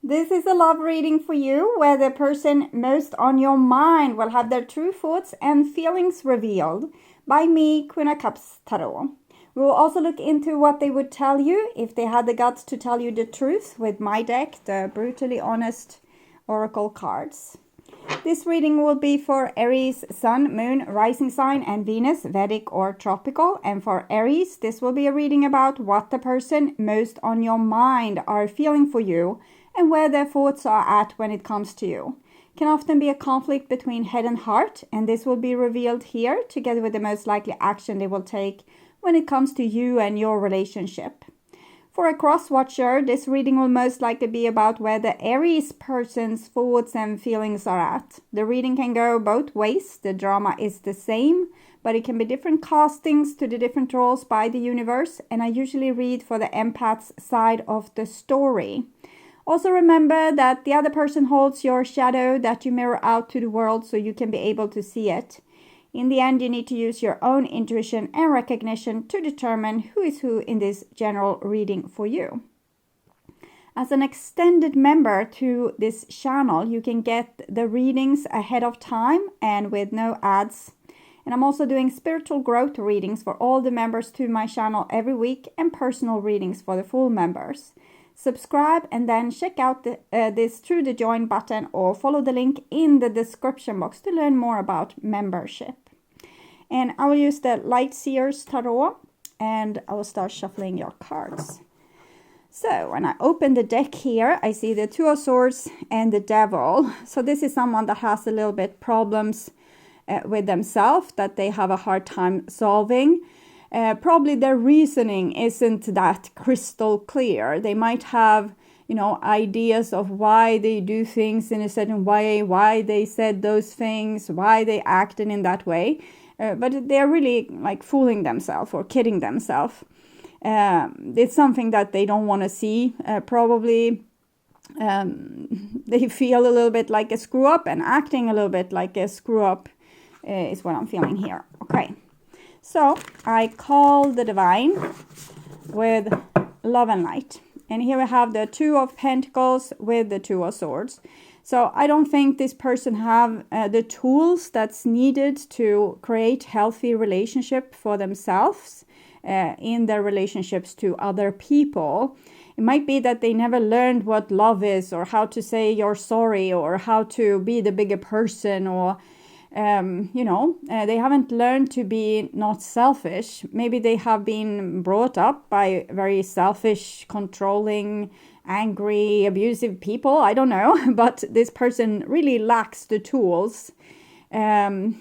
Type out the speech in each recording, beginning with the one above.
This is a love reading for you, where the person most on your mind will have their true thoughts and feelings revealed by me, Queen of Cups Tarot. We will also look into what they would tell you if they had the guts to tell you the truth with my deck, the Brutally Honest Oracle cards. This reading will be for Aries, Sun, Moon, Rising Sign, and Venus, Vedic or Tropical. And for Aries, this will be a reading about what the person most on your mind are feeling for you and where their thoughts are at when it comes to you. Can often be a conflict between head and heart, and this will be revealed here together with the most likely action they will take when it comes to you and your relationship. For a cross-watcher, this reading will most likely be about where the Aries person's thoughts and feelings are at. The reading can go both ways. The drama is the same, but it can be different castings to the different roles by the universe, and I usually read for the empath's side of the story. Also remember that the other person holds your shadow that you mirror out to the world so you can be able to see it. In the end, you need to use your own intuition and recognition to determine who is who in this general reading for you. As an extended member to this channel, you can get the readings ahead of time and with no ads. And I'm also doing spiritual growth readings for all the members to my channel every week and personal readings for the full members. Subscribe and then check out this through the join button or follow the link in the description box to learn more about membership. And I will use the Light SEER'S Tarot and I will start shuffling your cards. So when I open the deck here, I see the Two of Swords and the Devil. So this is someone that has a little bit problems with themselves that they have a hard time solving. Probably their reasoning isn't that crystal clear. They might have, ideas of why they do things in a certain way, why they said those things, why they acted in that way. But they're really like fooling themselves or kidding themselves. It's something that they don't want to see. Probably they feel a little bit like a screw up, and acting a little bit like a screw up is what I'm feeling here. Okay. So I call the Divine with Love and Light. And here we have the Two of Pentacles with the Two of Swords. So I don't think this person have the tools that's needed to create healthy relationship for themselves in their relationships to other people. It might be that they never learned what love is, or how to say you're sorry, or how to be the bigger person, or they haven't learned to be not selfish. Maybe they have been brought up by very selfish, controlling, angry, abusive people. I don't know, but this person really lacks the tools. I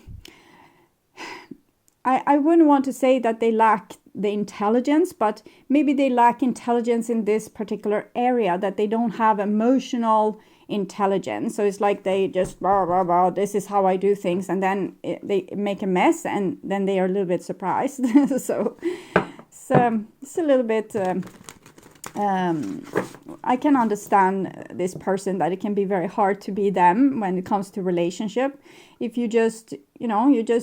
wouldn't want to say that they lack the intelligence, but maybe they lack intelligence in this particular area, that they don't have emotional intelligence. So it's like they just blah, blah, blah, this is how I do things, and then they make a mess, and then they are a little bit surprised. So it's a little bit I can understand this person, that it can be very hard to be them when it comes to relationship. If you just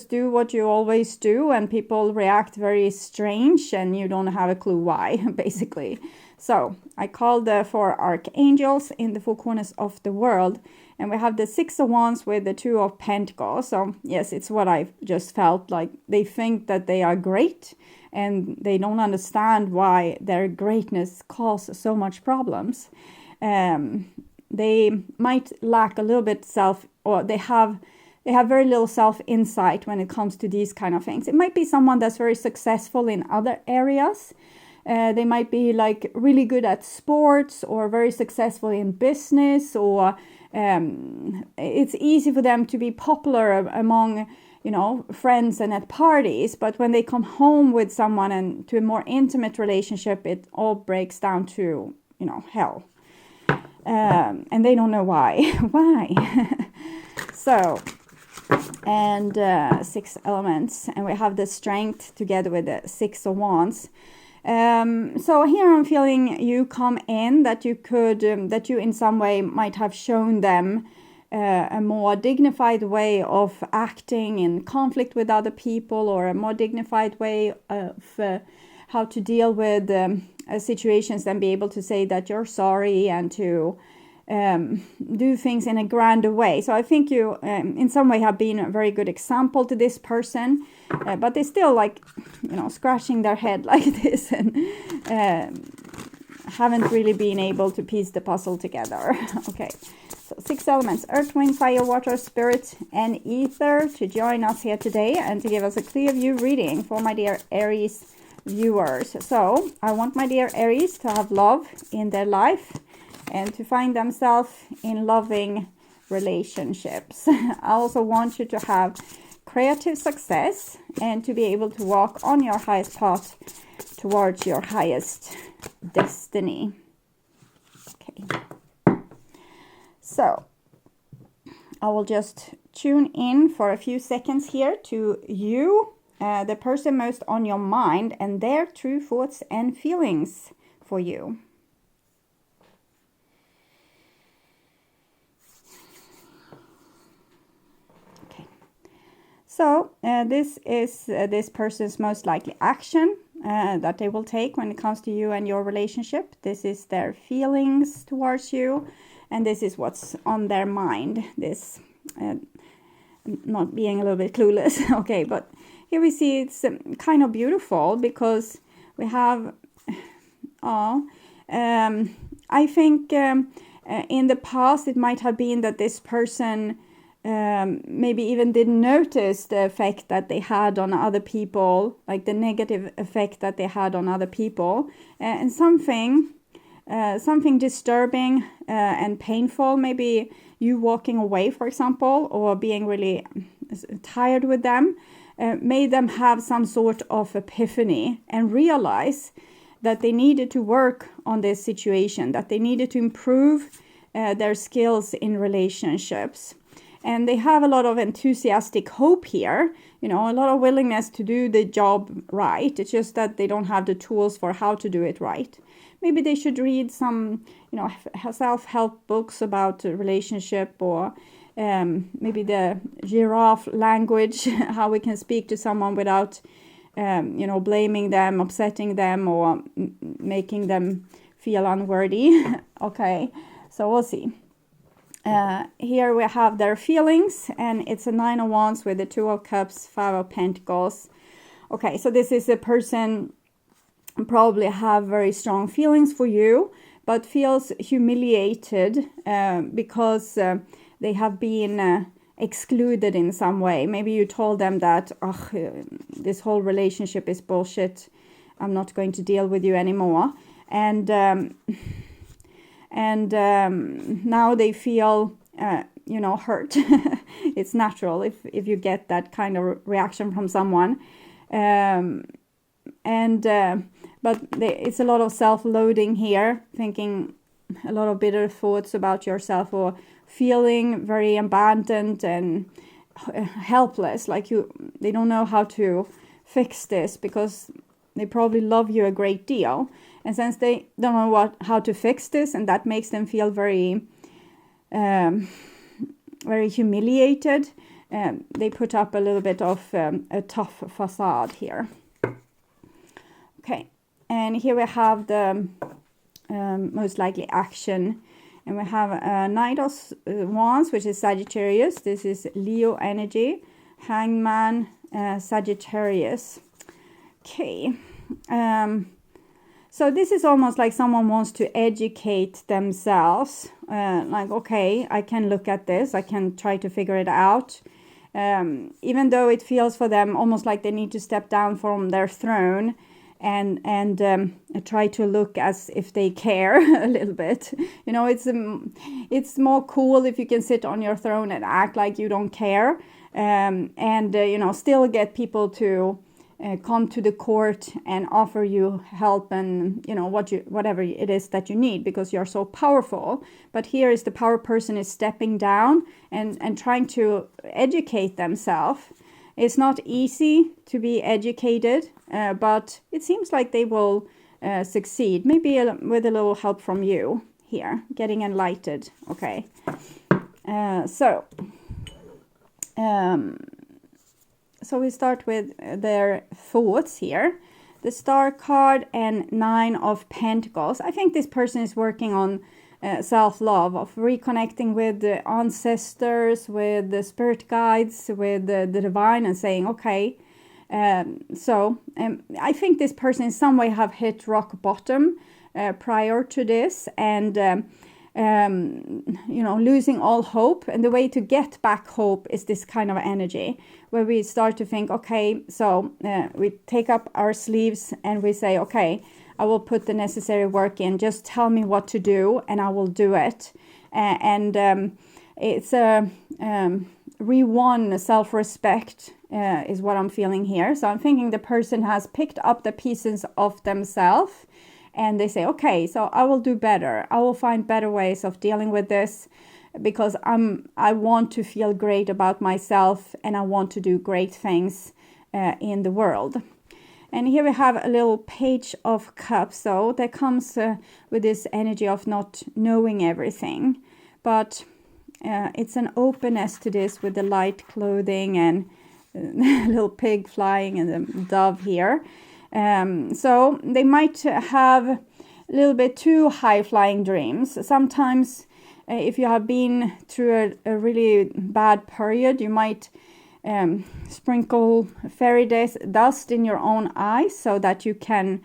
do what you always do, and people react very strange and you don't have a clue why, basically. So I call the 4 archangels in the 4 corners of the world, and we have the 6 of Wands with the 2 of Pentacles. So yes, it's what I've just felt like. They think that they are great, and they don't understand why their greatness causes so much problems. They might lack a little bit they have very little self-insight when it comes to these kind of things. It might be someone that's very successful in other areas. They might be like really good at sports, or very successful in business, or it's easy for them to be popular among friends and at parties. But when they come home with someone and to a more intimate relationship, it all breaks down to hell, and they don't know why. So, and 6 elements, and we have the Strength together with the 6 of Wands. So here I'm feeling you come in, that you could that you in some way might have shown them a more dignified way of acting in conflict with other people, or a more dignified way of how to deal with situations, and be able to say that you're sorry, and to do things in a grander way. So I think you in some way have been a very good example to this person, but they still like, you know, scratching their head like this and haven't really been able to piece the puzzle together. Okay, so 6 elements: earth, wind, fire, water, spirit, and ether, to join us here today and to give us a clear view reading for my dear Aries viewers. So I want my dear Aries to have love in their life and to find themselves in loving relationships. I also want you to have creative success and to be able to walk on your highest path towards your highest destiny. Okay. So I will just tune in for a few seconds here to you, the person most on your mind, and their true thoughts and feelings for you. So this is this person's most likely action that they will take when it comes to you and your relationship. This is their feelings towards you, and this is what's on their mind. This not being a little bit clueless. Okay, but here we see it's kind of beautiful because we have, I think in the past it might have been that this person maybe even didn't notice the effect that they had on other people, like the negative effect that they had on other people, and something disturbing and painful, maybe you walking away, for example, or being really tired with them, made them have some sort of epiphany and realize that they needed to work on this situation, that they needed to improve their skills in relationships. And they have a lot of enthusiastic hope here, you know, a lot of willingness to do the job right. It's just that they don't have the tools for how to do it right. Maybe they should read some, you know, self-help books about a relationship, or maybe the giraffe language, how we can speak to someone without, you know, blaming them, upsetting them, or making them feel unworthy. Okay, so we'll see. Here we have their feelings, and it's a 9 of Wands with the 2 of Cups, 5 of Pentacles. Okay, so this is a person probably have very strong feelings for you, but feels humiliated because they have been excluded in some way. Maybe you told them that, this whole relationship is bullshit, I'm not going to deal with you anymore. And now they feel, you know, hurt. It's natural if you get that kind of reaction from someone. But it's a lot of self-loathing here, thinking a lot of bitter thoughts about yourself, or feeling very abandoned and helpless, like they don't know how to fix this because they probably love you a great deal. And since they don't know how to fix this, and that makes them feel very, very humiliated, they put up a little bit of a tough facade here. Okay, and here we have the most likely action, and we have a Knight of Wands, which is Sagittarius. This is Leo energy, Hangman, Sagittarius. Okay. So this is almost like someone wants to educate themselves. Like, okay, I can look at this. I can try to figure it out. Even though it feels for them almost like they need to step down from their throne and try to look as if they care a little bit. You know, it's more cool if you can sit on your throne and act like you don't care. You know, still get people to come to the court and offer you help and, you know, whatever it is that you need, because you're so powerful. But here is the power person is stepping down and trying to educate themselves. It's not easy to be educated, but it seems like they will succeed, maybe with a little help from you here, getting enlightened. Okay, so we start with their thoughts here. The Star card and 9 of Pentacles. I think this person is working on self-love, of reconnecting with the ancestors, with the spirit guides, with the divine, and saying, okay, I think this person in some way have hit rock bottom prior to this, and losing all hope. And the way to get back hope is this kind of energy where we start to think, okay, so we take up our sleeves and we say, okay, I will put the necessary work in. Just tell me what to do and I will do it. It's a re-won self-respect is what I'm feeling here. So I'm thinking the person has picked up the pieces of themselves and they say, okay, so I will do better. I will find better ways of dealing with this because I want to feel great about myself and I want to do great things in the world. And here we have a little page of cups. So that comes with this energy of not knowing everything. But it's an openness to this with the light clothing and a little pig flying and the dove here. So they might have a little bit too high-flying dreams. Sometimes if you have been through a really bad period, you might sprinkle fairy dust in your own eyes so that you can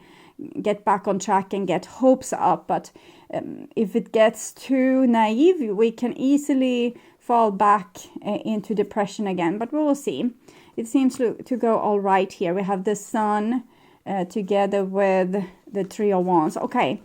get back on track and get hopes up. But if it gets too naive, we can easily fall back into depression again. But we will see. It seems to go all right here. We have the sun together with the Three of Wands. Okay,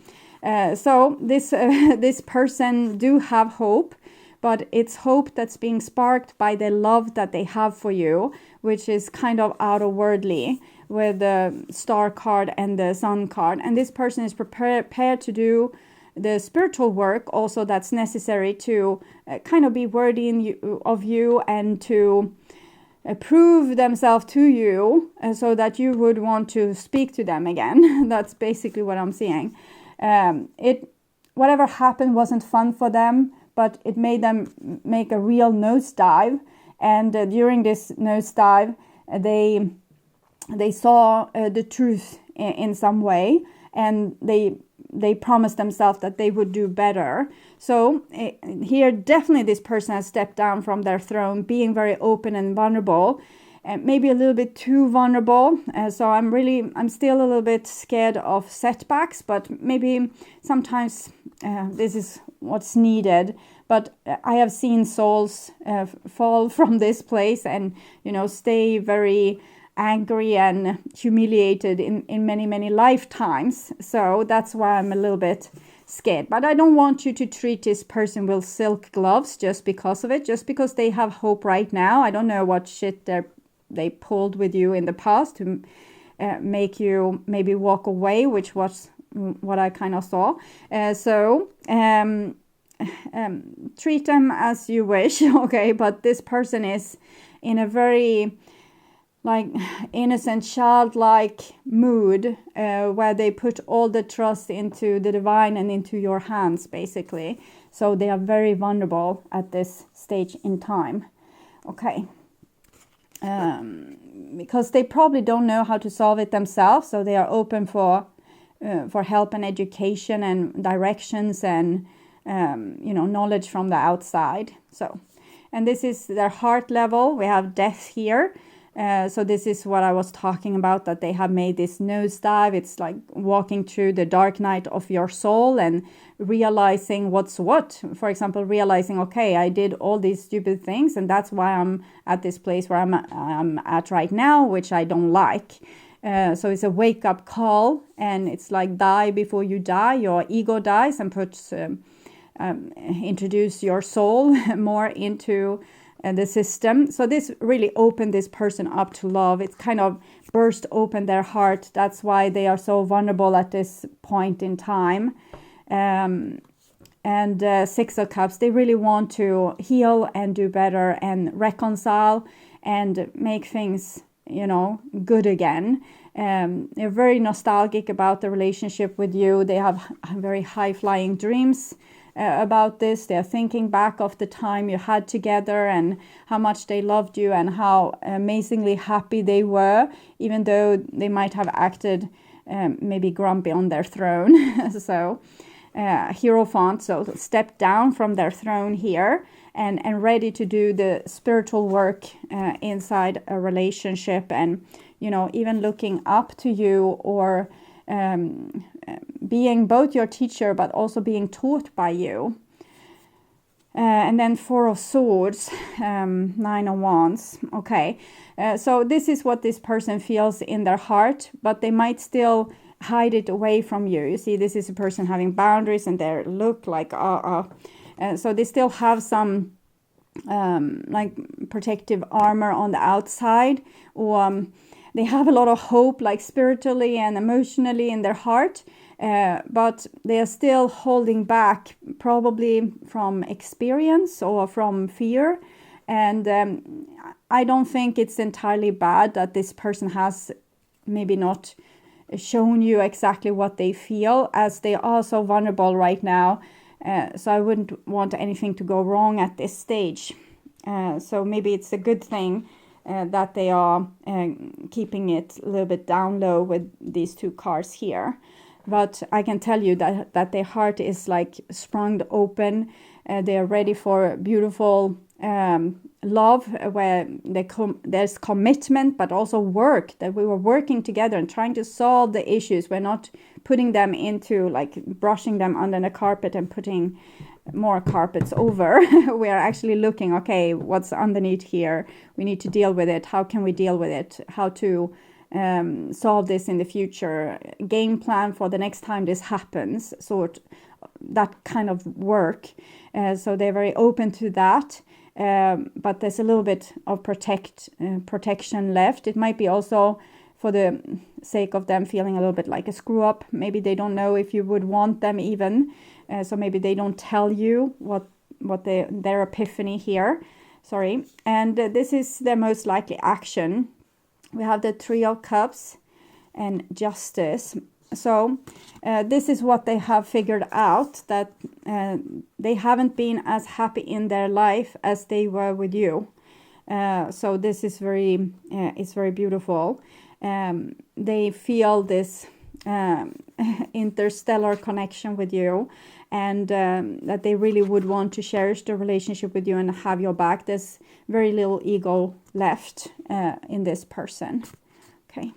so this person do have hope. But it's hope that's being sparked by the love that they have for you, which is kind of outer-worldly with the star card and the sun card. And this person is prepared to do the spiritual work also that's necessary to kind of be worthy of you and to prove themselves to you so that you would want to speak to them again. That's basically what I'm seeing. Whatever happened wasn't fun for them, but it made them make a real nosedive. And during this nosedive, they saw the truth in some way, and they promised themselves that they would do better. So here, definitely this person has stepped down from their throne, being very open and vulnerable, and maybe a little bit too vulnerable. So I'm still a little bit scared of setbacks, but maybe sometimes this is what's needed. But I have seen souls fall from this place and, stay very angry and humiliated in many, many lifetimes. So that's why I'm a little bit scared. But I don't want you to treat this person with silk gloves just because of it, just because they have hope right now. I don't know what shit they pulled with you in the past to make you maybe walk away, which was what I kind of saw. Treat them as you wish, okay? But this person is in a very innocent, childlike mood where they put all the trust into the divine and into your hands, basically. So they are very vulnerable at this stage in time, okay? Because they probably don't know how to solve it themselves, so they are open for help and education and directions and knowledge from the outside. So, and this is their heart level. We have death here. So this is what I was talking about, that they have made this nosedive. It's like walking through the dark night of your soul and realizing what's what. For example, realizing, okay, I did all these stupid things and that's why I'm at this place where I'm at right now, which I don't like. So it's a wake-up call, and it's like die before you die. Your ego dies and introduce your soul more into the system. So this really opened this person up to love. It's kind of burst open their heart. That's why they are so vulnerable at this point in time. And Six of Cups, they really want to heal and do better and reconcile and make things, good again. They're very nostalgic about the relationship with you. They have very high-flying dreams about this. They're thinking back of the time you had together and how much they loved you and how amazingly happy they were, even though they might have acted maybe grumpy on their throne. So Hierophant, so step down from their throne here and ready to do the spiritual work inside a relationship, and even looking up to you, or being both your teacher but also being taught by you. And then 4 of Swords, 9 of Wands. Okay, so this is what this person feels in their heart, but they might still hide it away from you. You see, this is a person having boundaries, and they look like so they still have some like protective armor on the outside, or they have a lot of hope, like spiritually and emotionally in their heart, but they are still holding back, probably from experience or from fear. And I don't think it's entirely bad that this person has maybe not shown you exactly what they feel, as they are so vulnerable right now. So I wouldn't want anything to go wrong at this stage. So maybe it's a good thing that they are keeping it a little bit down low with these 2 cards here. But I can tell you that their heart is like sprung open. They are ready for beautiful love, where there's commitment, but also work, that we were working together and trying to solve the issues. We're not putting them into, like, brushing them under the carpet and putting more carpets over. We are actually looking, okay, what's underneath here? We need to deal with it. How can we deal with it? How to solve this in the future? Game plan for the next time this happens, that kind of work. So they're very open to that. But there's a little bit of protection left. It might be also for the sake of them feeling a little bit like a screw up. Maybe they don't know if you would want them even. So maybe they don't tell you what their epiphany here. Sorry. And this is their most likely action. We have the 3 of Cups and Justice. So this is what they have figured out, that they haven't been as happy in their life as they were with you. So this is it's very beautiful. They feel this interstellar connection with you, and that they really would want to cherish the relationship with you and have your back. There's very little ego left in this person. Okay.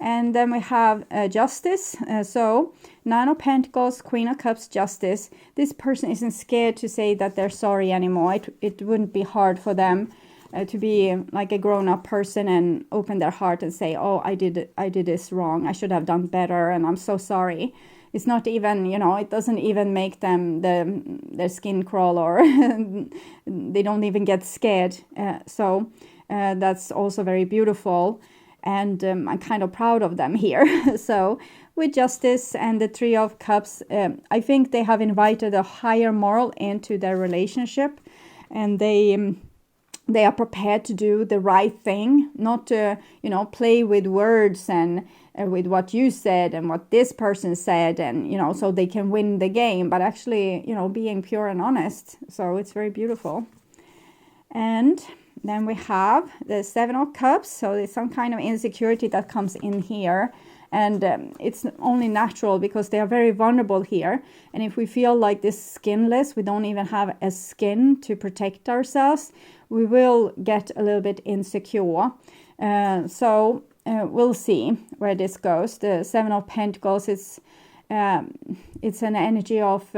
And then we have Justice. So 9 of Pentacles, Queen of Cups, Justice. This person isn't scared to say that they're sorry anymore. It wouldn't be hard for them to be like a grown-up person and open their heart and say, oh, I did this wrong. I should have done better, and I'm so sorry. It's not even, it doesn't even make them their skin crawl, or they don't even get scared. So that's also very beautiful. And I'm kind of proud of them here. So with Justice and the 3 of Cups, I think they have invited a higher moral into their relationship, and they are prepared to do the right thing, not to, play with words and with what you said and what this person said, and, so they can win the game, but actually, being pure and honest. So it's very beautiful. And then we have the 7 of Cups. So there's some kind of insecurity that comes in here. And it's only natural because they are very vulnerable here. And if we feel like this skinless, we don't even have a skin to protect ourselves, we will get a little bit insecure. So we'll see where this goes. The 7 of Pentacles, it's an energy of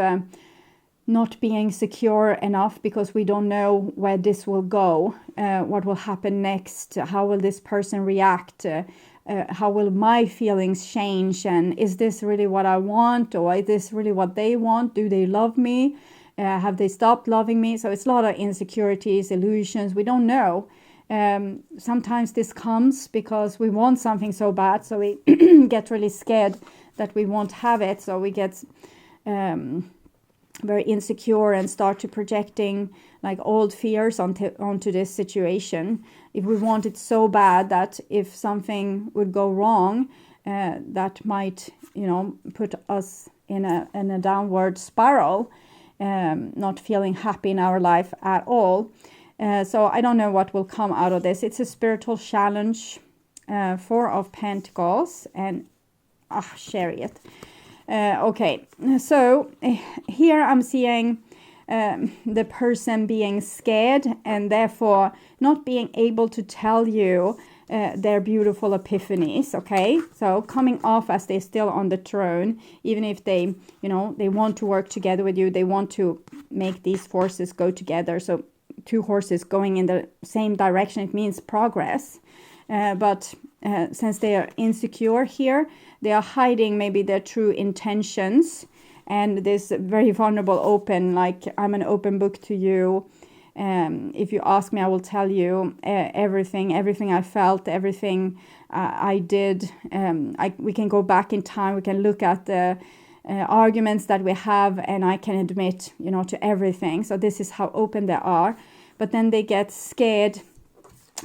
not being secure enough because we don't know where this will go, what will happen next, how will this person react, how will my feelings change, and is this really what I want, or is this really what they want? Do they love me? Have they stopped loving me? So it's a lot of insecurities, illusions, we don't know. Sometimes this comes because we want something so bad, so we get really scared that we won't have it, so we get very insecure and start to projecting like old fears onto this situation. If we want it so bad that if something would go wrong, that might, put us in a downward spiral, not feeling happy in our life at all. So I don't know what will come out of this. It's a spiritual challenge. 4 of Pentacles and Chariot. Okay, so here I'm seeing the person being scared and therefore not being able to tell you their beautiful epiphanies. Okay, so coming off as they're still on the throne, even if they, you know, they want to work together with you, they want to make these forces go together. So two horses going in the same direction, it means progress. But since they are insecure here, they are hiding maybe their true intentions. And this very vulnerable open, like I'm an open book to you. If you ask me, I will tell you everything I felt, everything I did. We can go back in time. We can look at the arguments that we have, and I can admit, you know, to everything. So this is how open they are. But then they get scared,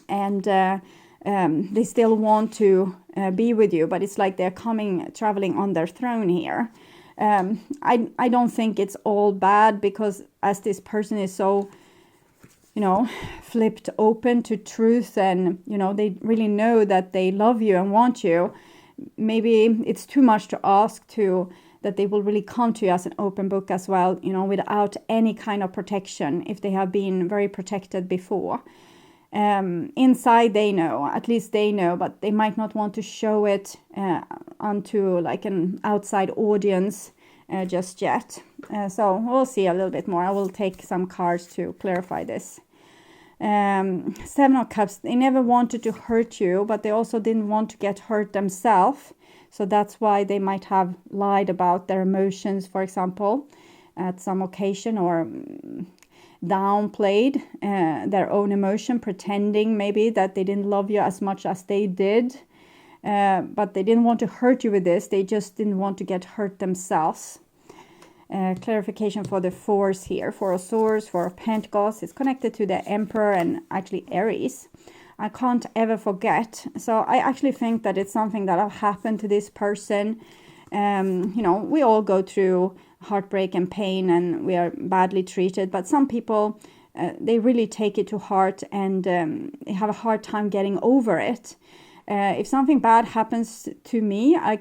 and they still want to be with you. But it's like they're traveling on their throne here. I don't think it's all bad, because as this person is so, you know, flipped open to truth, and, you know, they really know that they love you and want you, maybe it's too much to ask that they will really come to you as an open book as well, you know, without any kind of protection, if they have been very protected before. Inside they know, at least they know, but they might not want to show it onto like an outside audience just yet. So we'll see a little bit more. I will take some cards to clarify this. Seven of Cups, they never wanted to hurt you, but they also didn't want to get hurt themselves. So that's why they might have lied about their emotions, for example, at some occasion, or downplayed their own emotion, pretending maybe that they didn't love you as much as they did. But they didn't want to hurt you with this. They just didn't want to get hurt themselves. Clarification for the fours here. Four of Swords, Four of Pentacles. It's connected to the Emperor and actually Aries. I can't ever forget. So I actually think that it's something that have happened to this person. You know, we all go through heartbreak and pain, and we are badly treated. But some people, they really take it to heart, and they have a hard time getting over it. If something bad happens to me, I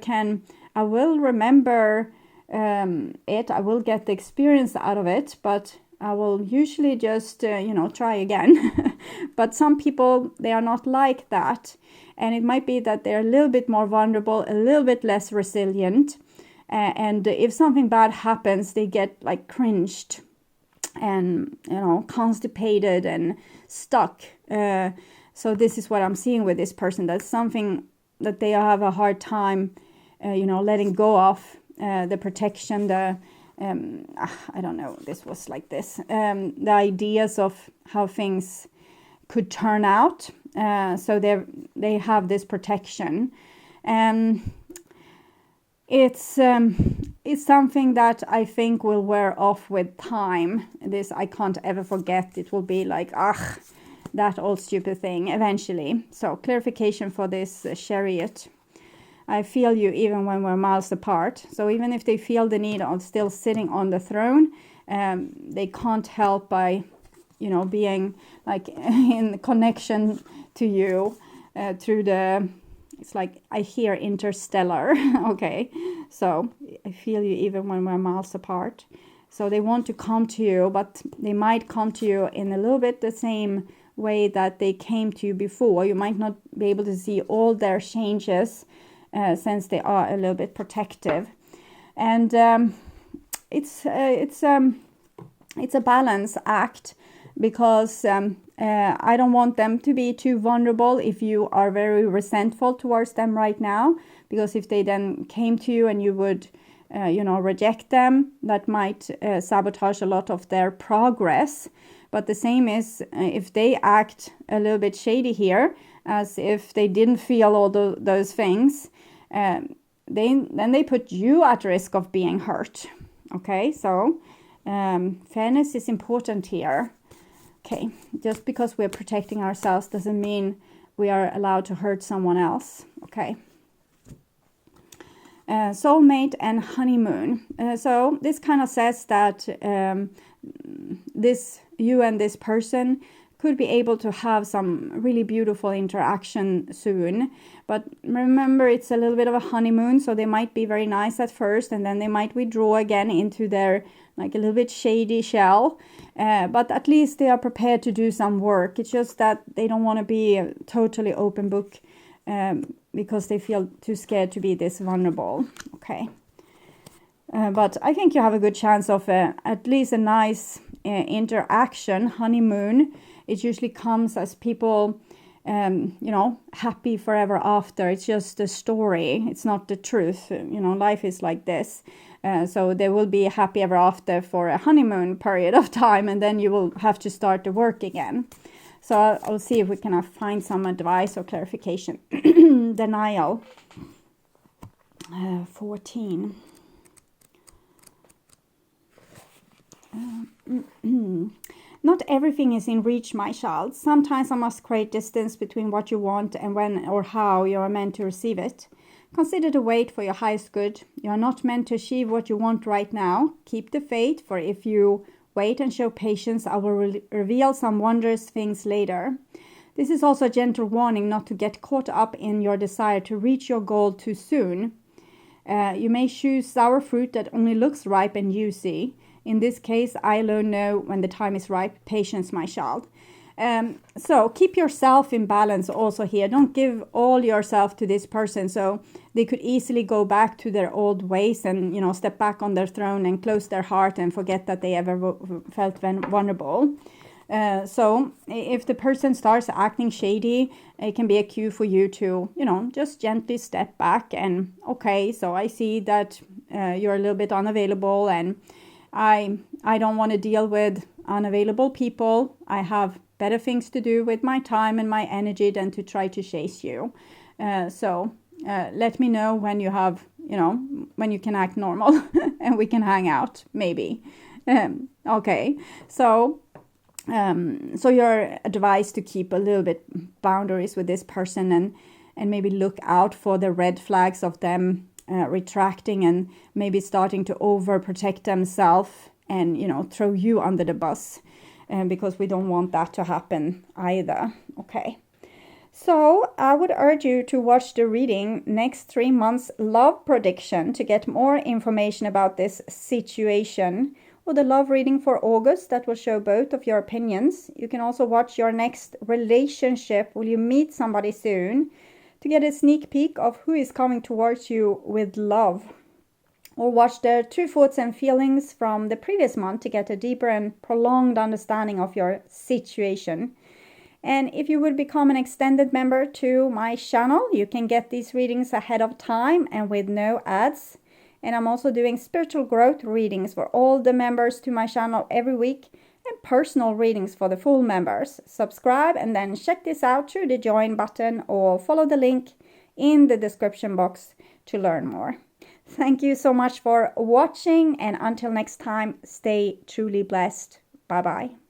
will remember it. I will get the experience out of it, but I will usually just, you know, try again. But some people, they are not like that. And it might be that they're a little bit more vulnerable, a little bit less resilient. And if something bad happens, they get like cringed and, you know, constipated and stuck. So this is what I'm seeing with this person. That's something that they have a hard time, you know, letting go of. The protection, the I don't know, this was like this, the ideas of how things could turn out. So they have this protection, and it's something that I think will wear off with time. This I can't ever forget. It will be like, that old stupid thing eventually. So clarification for this Chariot. I feel you even when we're miles apart. So even if they feel the need of still sitting on the throne, they can't help by, you know, being like in connection to you through the, it's like I hear interstellar. Okay, so I feel you even when we're miles apart. So they want to come to you, but they might come to you in a little bit the same way that they came to you before. You might not be able to see all their changes, since they are a little bit protective, and it's a balance act, because I don't want them to be too vulnerable if you are very resentful towards them right now, because if they then came to you and you would you know, reject them, that might sabotage a lot of their progress. But the same is if they act a little bit shady here, as if they didn't feel all those things, then they put you at risk of being hurt. Okay, so fairness is important here. Okay, just because we're protecting ourselves doesn't mean we are allowed to hurt someone else. Okay. Soulmate and honeymoon. So this kind of says that you and this person could be able to have some really beautiful interaction soon. But remember, it's a little bit of a honeymoon, so they might be very nice at first, and then they might withdraw again into their like a little bit shady shell. But at least they are prepared to do some work. It's just that they don't want to be a totally open book because they feel too scared to be this vulnerable. Okay. But I think you have a good chance of at least a nice interaction. Honeymoon, it usually comes as people, happy forever after. It's just a story. It's not the truth. Life is like this. So there will be a happy ever after for a honeymoon period of time, and then you will have to start the work again. So I'll see if we can find some advice or clarification. Denial. 14. Not everything is in reach, my child. Sometimes I must create distance between what you want and when or how you are meant to receive it. Consider the wait for your highest good. You are not meant to achieve what you want right now. Keep the faith, for if you wait and show patience, I will reveal some wondrous things later. This is also a gentle warning not to get caught up in your desire to reach your goal too soon. You may choose sour fruit that only looks ripe and juicy. In this case, I alone know when the time is ripe. Patience, my child. So keep yourself in balance also here. Don't give all yourself to this person, so they could easily go back to their old ways and, step back on their throne and close their heart and forget that they ever felt vulnerable. So if the person starts acting shady, it can be a cue for you to, just gently step back and, okay, so I see that you're a little bit unavailable, and I don't want to deal with unavailable people. I have better things to do with my time and my energy than to try to chase you. So let me know when you have, when you can act normal and we can hang out, maybe. Okay, so you're advised to keep a little bit boundaries with this person and maybe look out for the red flags of them retracting and maybe starting to overprotect themselves and, throw you under the bus. Because we don't want that to happen either. Okay. So I would urge you to watch the reading next 3 months love prediction to get more information about this situation, or the love reading for August that will show both of your opinions. You can also watch your next relationship. Will you meet somebody soon? To get a sneak peek of who is coming towards you with love. Or watch the true thoughts and feelings from the previous month to get a deeper and prolonged understanding of your situation. And if you would become an extended member to my channel, you can get these readings ahead of time and with no ads. And I'm also doing spiritual growth readings for all the members to my channel every week, and personal readings for the full members. Subscribe and then check this out through the join button or follow the link in the description box to learn more. Thank you so much for watching, and until next time, stay truly blessed. Bye-bye.